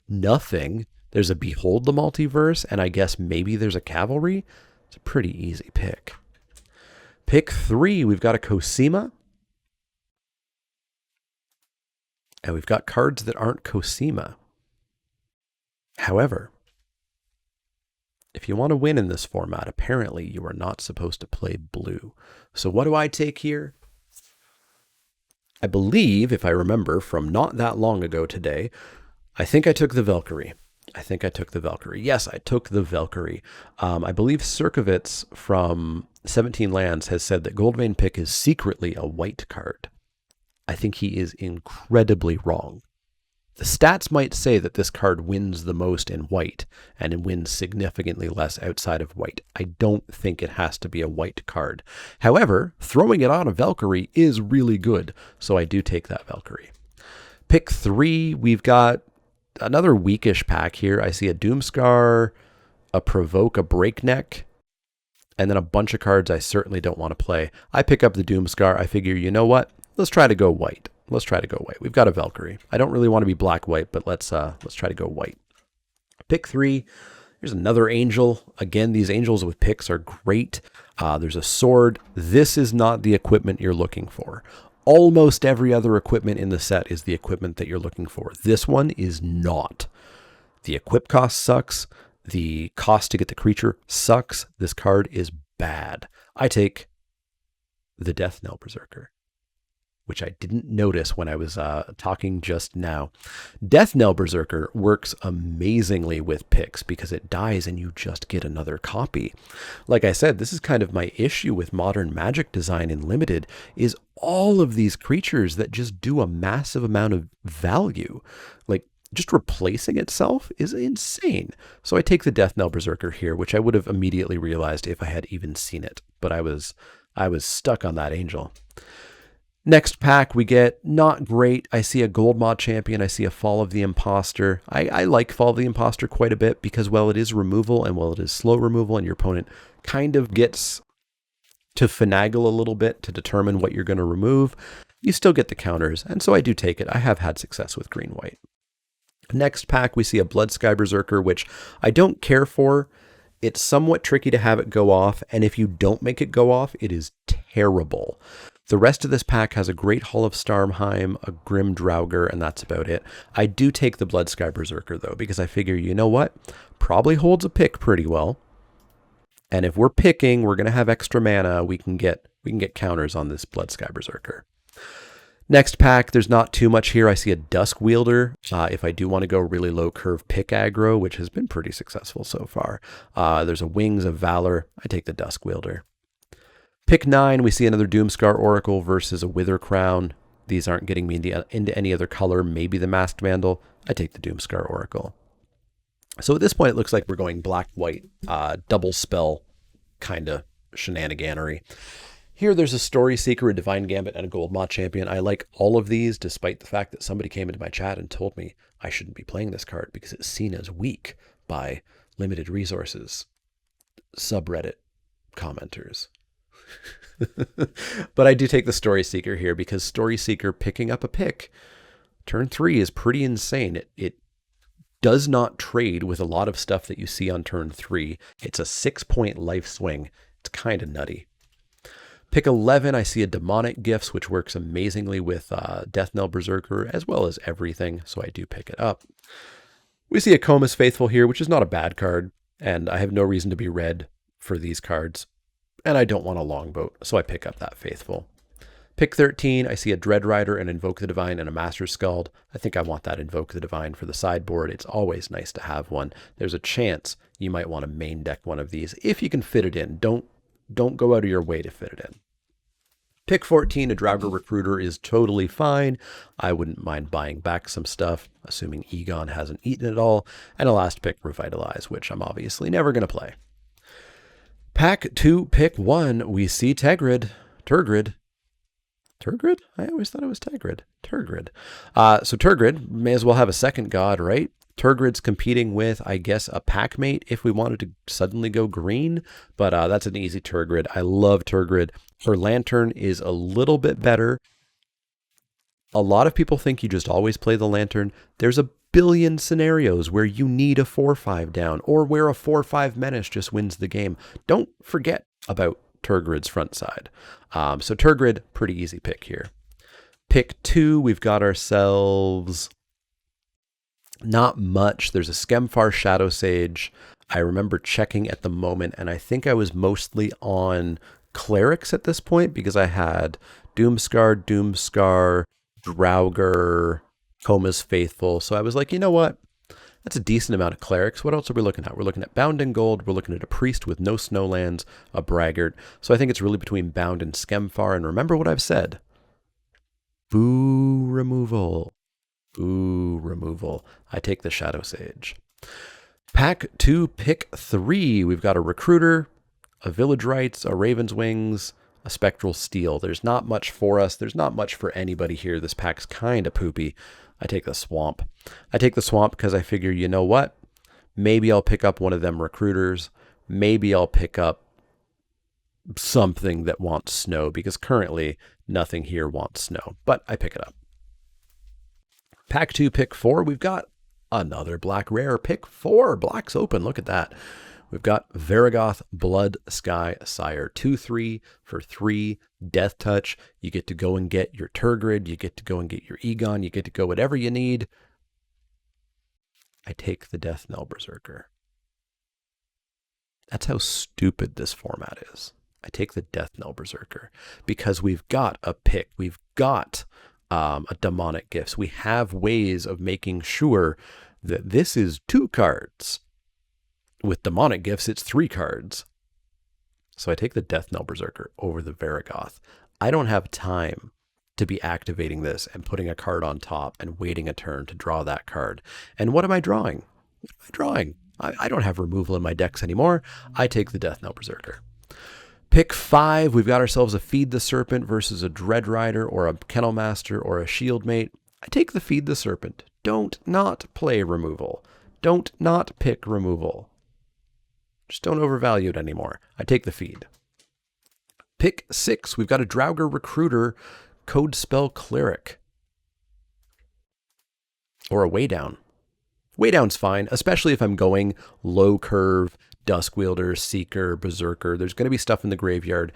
nothing. There's a Behold the Multiverse, and I guess maybe there's a Cavalry. It's a pretty easy pick. Pick 3, we've got a Cosima. And we've got cards that aren't Cosima. However, if you want to win in this format, apparently you are not supposed to play blue. So what do I take here? I believe, if I remember from not that long ago today, I think I took the Valkyrie. Yes, I took the Valkyrie. I believe Sirkovitz from 17 Lands has said that Goldvein Pick is secretly a white card. I think he is incredibly wrong. The stats might say that this card wins the most in white, and it wins significantly less outside of white. I don't think it has to be a white card. However, throwing it on a Valkyrie is really good, so I do take that Valkyrie. Pick 3, we've got another weakish pack here. I see a Doomscar, a Provoke, a Breakneck, and then a bunch of cards I certainly don't want to play. I pick up the Doomscar. I figure, you know what? Let's try to go white. We've got a Valkyrie. I don't really want to be black-white, but let's try to go white. Pick 3. There's another angel. Again, these angels with picks are great. There's a sword. This is not the equipment you're looking for. Almost every other equipment in the set is the equipment that you're looking for. This one is not. The equip cost sucks. The cost to get the creature sucks. This card is bad. I take the Death Knell Berserker, which I didn't notice when I was talking just now. Death Knell Berserker works amazingly with picks because it dies and you just get another copy. Like I said, this is kind of my issue with modern Magic design in Limited, is all of these creatures that just do a massive amount of value. Like, just replacing itself is insane. So I take the Death Knell Berserker here, which I would have immediately realized if I had even seen it, but I was stuck on that angel. Next pack, we get not great. I see a Gold Mod Champion. I see a Fall of the Imposter. I like Fall of the Imposter quite a bit because, well, it is removal and, well, it is slow removal, and your opponent kind of gets to finagle a little bit to determine what you're going to remove. You still get the counters, and so I do take it. I have had success with green-white. Next pack, we see a Blood Sky Berserker, which I don't care for. It's somewhat tricky to have it go off, and if you don't make it go off, it is terrible. The rest of this pack has a Great Hall of Starmheim, a Grim Draugr, and that's about it. I do take the Blood Sky Berserker, though, because I figure, you know what? Probably holds a pick pretty well. And if we're picking, we're going to have extra mana. We can get counters on this Blood Sky Berserker. Next pack, there's not too much here. I see a Dusk Wielder. If I do want to go really low curve pick aggro, which has been pretty successful so far. There's a Wings of Valor. I take the Dusk Wielder. Pick 9, we see another Doomscar Oracle versus a Wither Crown. These aren't getting me into any other color, maybe the Masked Vandal. I take the Doomscar Oracle. So at this point, it looks like we're going black-white, double spell kind of shenaniganery. Here there's a Story Seeker, a Divine Gambit, and a Gold Maw Champion. I like all of these, despite the fact that somebody came into my chat and told me I shouldn't be playing this card because it's seen as weak by limited resources subreddit commenters. But I do take the Story Seeker here because Story Seeker picking up a pick turn 3 is pretty insane. It does not trade with a lot of stuff that you see on turn 3. It's a 6-point life swing. It's kind of nutty. Pick 11, I see a Demonic Gifts, which works amazingly with Death Knell Berserker, as well as everything, so I do pick it up. We see a Comus Faithful here, which is not a bad card, and I have no reason to be red for these cards, and I don't want a Longboat, so I pick up that Faithful. Pick 13, I see a Dread Rider, an Invoke the Divine, and a Master Skald. I think I want that Invoke the Divine for the sideboard. It's always nice to have one. There's a chance you might want to main deck one of these if you can fit it in. Don't go out of your way to fit it in. Pick 14, a Draugr Recruiter is totally fine. I wouldn't mind buying back some stuff, assuming Egon hasn't eaten it all. And a last pick, Revitalize, which I'm obviously never going to play. Pack 2, pick 1, we see Turgid. Turgid? I always thought it was Tegrid. Turgid. So Turgid may as well have a second god, right? Turgrid's competing with, I guess, a Packmate if we wanted to suddenly go green, but that's an easy Turgid. I love Turgid. Her Lantern is a little bit better. A lot of people think you just always play the Lantern. There's a billion scenarios where you need a 4-5 down, or where a 4-5 Menace just wins the game. Don't forget about Turgrid's front side. So Turgid, pretty easy pick here. Pick 2, we've got ourselves not much. There's a Skemfar Shadow Sage. I remember checking at the moment, and I think I was mostly on Clerics at this point because I had Doomscar, Draugr, Comus Faithful. So I was like, you know what? That's a decent amount of Clerics. What else are we looking at? We're looking at Bound and Gold. We're looking at a Priest with no Snowlands, a Braggart. So I think it's really between Bound and Skemfar. And remember what I've said. Boo removal. Boo removal. I take the Shadow Sage. Pack 2, pick 3. We've got a Recruiter, a Village Rites, a Raven's Wings, a Spectral Steel. There's not much for us. There's not much for anybody here. This pack's kind of poopy. I take the Swamp. I take the Swamp because I figure, you know what? Maybe I'll pick up one of them Recruiters. Maybe I'll pick up something that wants snow, because currently nothing here wants snow, but I pick it up. Pack 2, pick 4. We've got another black rare. Pick 4. Black's open. Look at that. We've got Varragoth Blood Sky Sire. 2/3 for 3. Death Touch. You get to go and get your Turgid. You get to go and get your Egon. You get to go whatever you need. I take the Death Knell Berserker. That's how stupid this format is. I take the Death Knell Berserker because we've got a pick. We've got a Demonic Gifts. We have ways of making sure that this is 2 cards. With Demonic Gifts, it's 3 cards. So I take the Death Knell Berserker over the Varragoth. I don't have time to be activating this and putting a card on top and waiting a turn to draw that card. And what am I drawing? What am I drawing? I don't have removal in my decks anymore. I take the Death Knell Berserker. Pick 5. We've got ourselves a Feed the Serpent versus a Dread Rider or a Kennel Master or a Shield Mate. I take the Feed the Serpent. Don't not play removal. Don't not pick removal. Just don't overvalue it anymore. I take the feed. Pick 6. We've got a Draugr Recruiter, Code Spell Cleric. Or a Waydown. Waydown's fine, especially if I'm going low curve, Duskwielder, Seeker, Berserker. There's going to be stuff in the graveyard.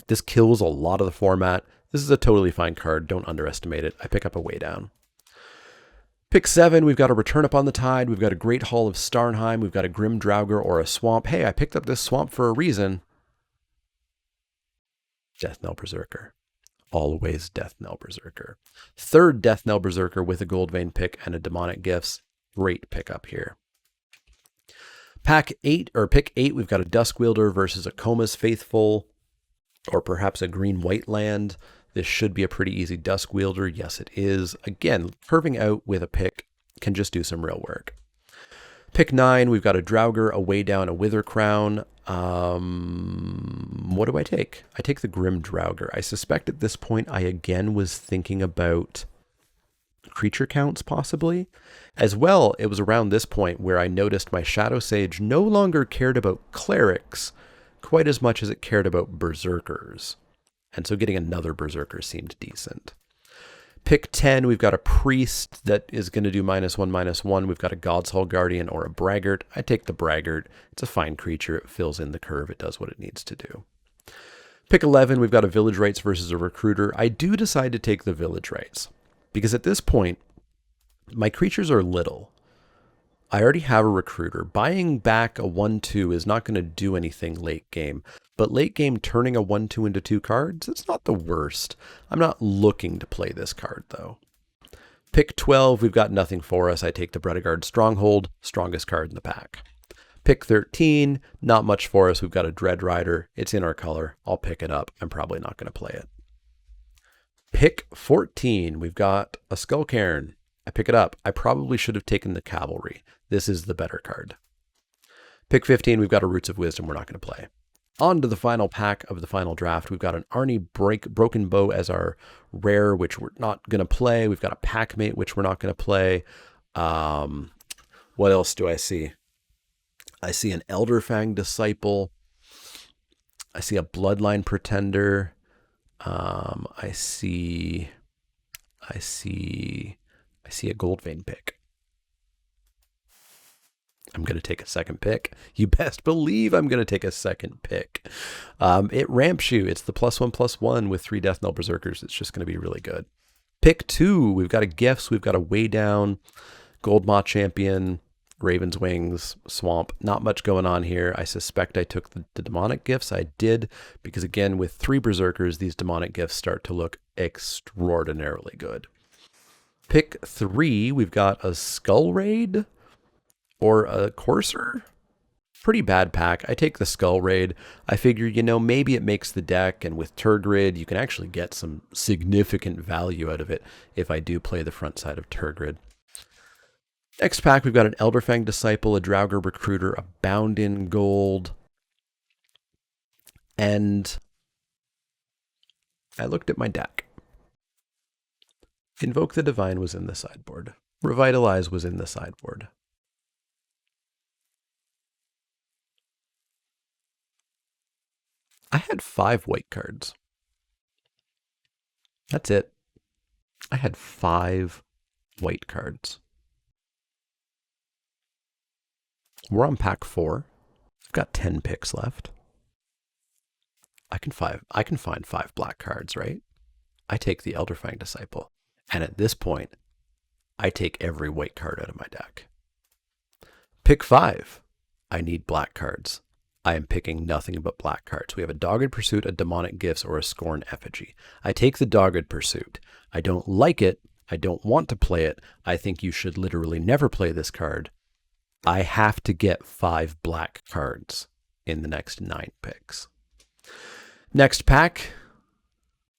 This kills a lot of the format. This is a totally fine card. Don't underestimate it. I pick up a Waydown. Pick 7, we've got a Return Upon the Tide, we've got a Great Hall of Starnheim, we've got a Grim Draugr or a Swamp. Hey, I picked up this Swamp for a reason. Death Knell Berserker. Always Death Knell Berserker. 3rd Death Knell Berserker with a Goldvein pick and a Demonic Gifts. Great pickup here. Pick 8, we've got a Duskwielder versus a Comus Faithful, or perhaps a Green-White Land. This should be a pretty easy Duskwielder. Yes, it is. Again, curving out with a pick can just do some real work. Pick 9, we've got a Draugr, a Way Down, a Wither Crown. What do I take? I take the Grim Draugr. I suspect at this point I again was thinking about creature counts possibly. As well, it was around this point where I noticed my Shadow Sage no longer cared about clerics quite as much as it cared about berserkers. And so getting another berserker seemed decent. Pick 10, we've got a priest that is going to do -1/-1. We've got a God's Hall Guardian or a Braggart. I take the Braggart. It's a fine creature. It fills in the curve. It does what it needs to do. Pick 11, we've got a Village Rites versus a Recruiter. I do decide to take the Village Rites because at this point, my creatures are little. I already have a Recruiter. Buying back a 1/2 is not going to do anything late game. But late game, turning a 1/2 into 2 cards, it's not the worst. I'm not looking to play this card, though. Pick 12, we've got nothing for us. I take the Bredegard Stronghold, strongest card in the pack. Pick 13, not much for us. We've got a Dread Rider. It's in our color. I'll pick it up. I'm probably not going to play it. Pick 14, we've got a Skull Cairn. I pick it up. I probably should have taken the Cavalry. This is the better card. Pick 15, we've got a Roots of Wisdom we're not going to play. On to the final pack of the final draft. We've got an Arnie Broken Bow as our rare, which we're not going to play. We've got a Packmate, which we're not going to play. What else do I see? I see an Elderfang Disciple. I see a Bloodline Pretender. I see a Goldvein pick. I'm going to take a second pick. You best believe I'm going to take a second pick. It ramps you. It's the +1/+1 with 3 Death Knell Berserkers. It's just going to be really good. Pick 2. We've got a Gifts. We've got a Way Down, Goldmaw Champion, Raven's Wings, Swamp. Not much going on here. I suspect I took the demonic gifts. I did, because again, with 3 Berserkers, these demonic gifts start to look extraordinarily good. Pick 3. We've got a Skull Raid or a Courser. Pretty bad pack. I take the Skull Raid. I figure, maybe it makes the deck, and with Turgrid, you can actually get some significant value out of it if I do play the front side of Turgrid. Next pack, we've got an Elderfang Disciple, a Draugr Recruiter, a Bound in Gold, and I looked at my deck. Invoke the Divine was in the sideboard. Revitalize was in the sideboard. I had 5 white cards. That's it. I had 5 white cards. We're on pack 4. I've got 10 picks left. I can find 5 black cards, right? I take the Elderfang Disciple. And at this point, I take every white card out of my deck. Pick 5. I need black cards. I am picking nothing but black cards. We have a Dogged Pursuit, a Demonic Gifts, or a Scorn Effigy. I take the Dogged Pursuit. I don't like it. I don't want to play it. I think you should literally never play this card. I have to get 5 black cards in the next 9 picks. Next pack,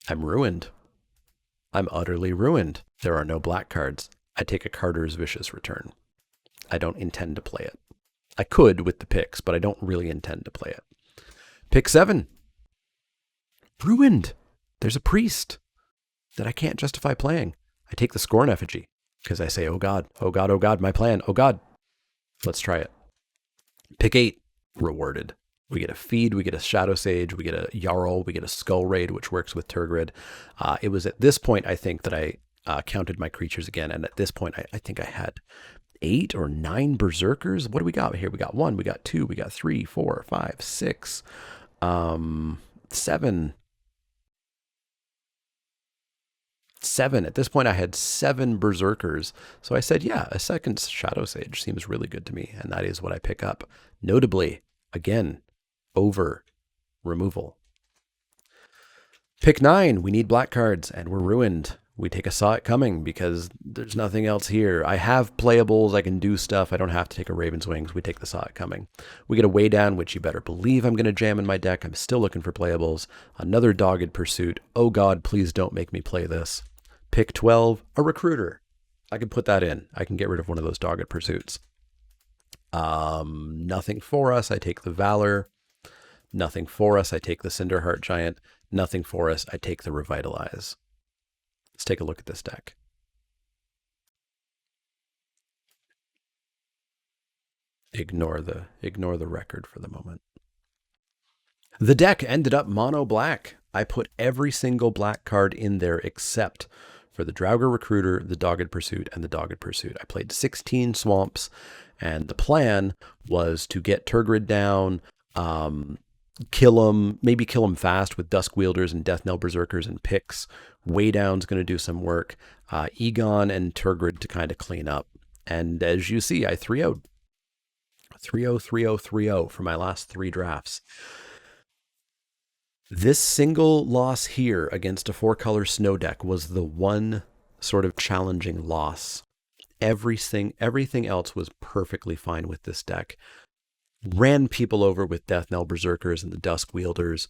I'm ruined. I'm utterly ruined. There are no black cards. I take a Carter's Vicious Return. I don't intend to play it. I could with the picks, but I don't really intend to play it. Pick 7. Ruined. There's a priest that I can't justify playing. I take the Scorn Effigy because I say, oh God, oh God, oh God, my plan, oh God. Let's try it. Pick 8. Rewarded. We get a Feed, we get a Shadow Sage, we get a Jarl, we get a Skull Raid, which works with Turgrid. It was at this point, I think, that I counted my creatures again. And at this point, I think I had 8 or 9 Berserkers. What do we got here? We got 1, we got 2, we got 3, 4, 5, 6, 7. 7. At this point, I had 7 Berserkers. So I said, yeah, a second Shadow Sage seems really good to me. And that is what I pick up. Notably, again, over removal. Pick 9. We need black cards, and we're ruined. We take a Saw It Coming because there's nothing else here. I have playables. I can do stuff. I don't have to take a Raven's Wings. We take the Saw It Coming. We get a Way Down, which you better believe I'm going to jam in my deck. I'm still looking for playables. Another Dogged Pursuit. Oh God, please don't make me play this. Pick 12, a Recruiter. I can put that in. I can get rid of one of those Dogged Pursuits. Nothing for us, I take the Valor. Nothing for us, I take the Cinderheart Giant. Nothing for us, I take the Revitalize. Let's take a look at this deck. Ignore the record for the moment. The deck ended up mono black. I put every single black card in there except for the Draugr Recruiter, the Dogged Pursuit, and the Dogged Pursuit. I played 16 swamps, and the plan was to get Tergrid down, kill him, maybe kill him fast with Dusk Wielders and Death Knell Berserkers and picks. Waydown's going to do some work. Egon and Tergrid to kind of clean up. And as you see, I 3-0'd. 3-0, 3-0, 3-0 for my last 3 drafts. This single loss here against a 4-color snow deck was the one sort of challenging loss. Everything else was perfectly fine with this deck. Ran people over with Death Knell Berserkers and the Dusk Wielders.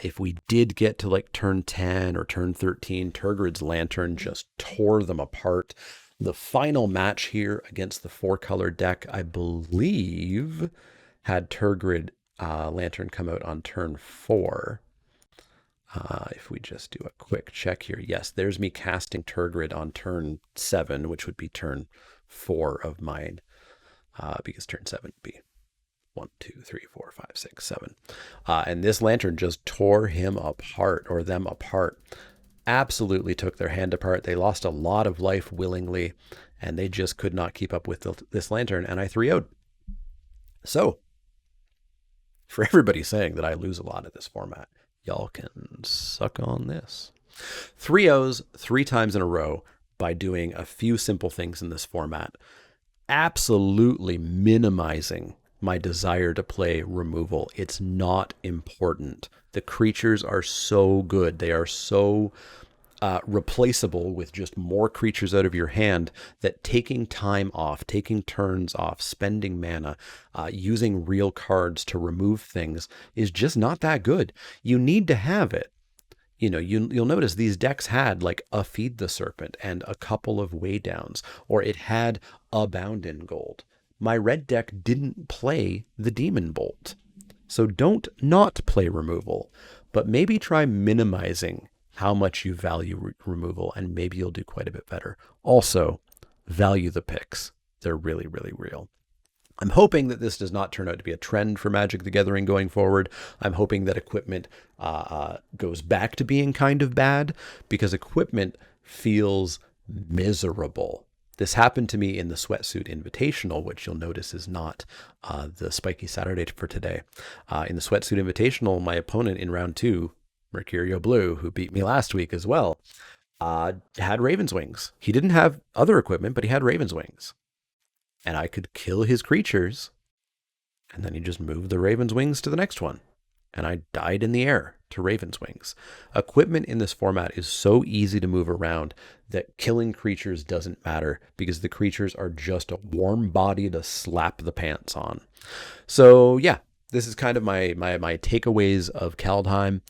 If we did get to like turn 10 or turn 13, Tergrid's Lantern just tore them apart. The final match here against the 4-color deck, I believe, had Tergrid Lantern come out on turn 4. If we just do a quick check here, yes, there's me casting Tergrid on turn 7, which would be turn 4 of mine, because turn 7 would be 1, 2, 3, 4, 5, 6, 7. And this Lantern just tore him apart, or them apart. Absolutely took their hand apart. They lost a lot of life willingly, and they just could not keep up with this Lantern, and I 3-0'd. So, for everybody saying that I lose a lot in this format, y'all can suck on this. 3-0s 3 times in a row by doing a few simple things in this format. Absolutely minimizing my desire to play removal. It's not important. The creatures are so good. They are so replaceable with just more creatures out of your hand that taking time off, taking turns off, spending mana, using real cards to remove things is just not that good. You need to have it. You know, you'll notice these decks had like a Feed the Serpent and a couple of Waydowns, or it had a Bound in Gold. My red deck didn't play the Demon Bolt. So don't not play removal, but maybe try minimizing how much you value removal, and maybe you'll do quite a bit better. Also, value the picks. They're really, really real. I'm hoping that this does not turn out to be a trend for Magic the Gathering going forward. I'm hoping that equipment goes back to being kind of bad, because equipment feels miserable. This happened to me in the Sweatsuit Invitational, which you'll notice is not the Spikey Saturday for today. In the Sweatsuit Invitational, my opponent in round 2, Mercurio Blue, who beat me last week as well, had Raven's Wings. He didn't have other equipment, but he had Raven's Wings. And I could kill his creatures, and then he just moved the Raven's Wings to the next one. And I died in the air to Raven's Wings. Equipment in this format is so easy to move around that killing creatures doesn't matter, because the creatures are just a warm body to slap the pants on. So yeah, this is kind of my takeaways of Kaldheim.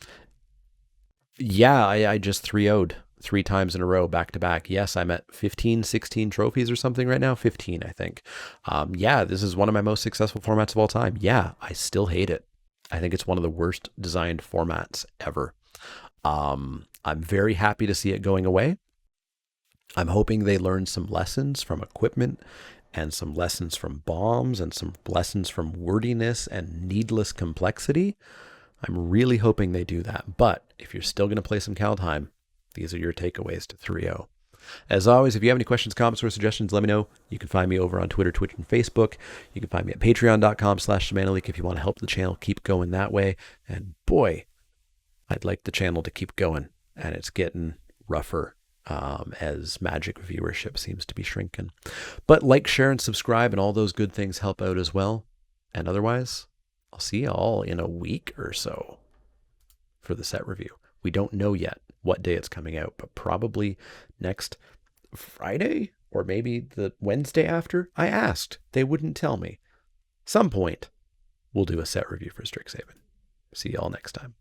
Yeah, I just 3-0'd 3 times in a row, back to back. Yes, I'm at 15, 16 trophies or something right now. 15, I think. Yeah, this is one of my most successful formats of all time. Yeah, I still hate it. I think it's one of the worst designed formats ever. I'm very happy to see it going away. I'm hoping they learn some lessons from equipment, and some lessons from bombs, and some lessons from wordiness and needless complexity. I'm really hoping they do that. But if you're still going to play some Kaldheim, these are your takeaways to 3-0. As always, if you have any questions, comments, or suggestions, let me know. You can find me over on Twitter, Twitch, and Facebook. You can find me at patreon.com/ShamanAleek if you want to help the channel keep going that way. And boy, I'd like the channel to keep going. And it's getting rougher as Magic viewership seems to be shrinking. But like, share, and subscribe, and all those good things help out as well. And otherwise, I'll see you all in a week or so for the set review. We don't know yet what day it's coming out, but probably next Friday, or maybe the Wednesday after. I asked. They wouldn't tell me. Some point, we'll do a set review for Strixhaven. See y'all next time.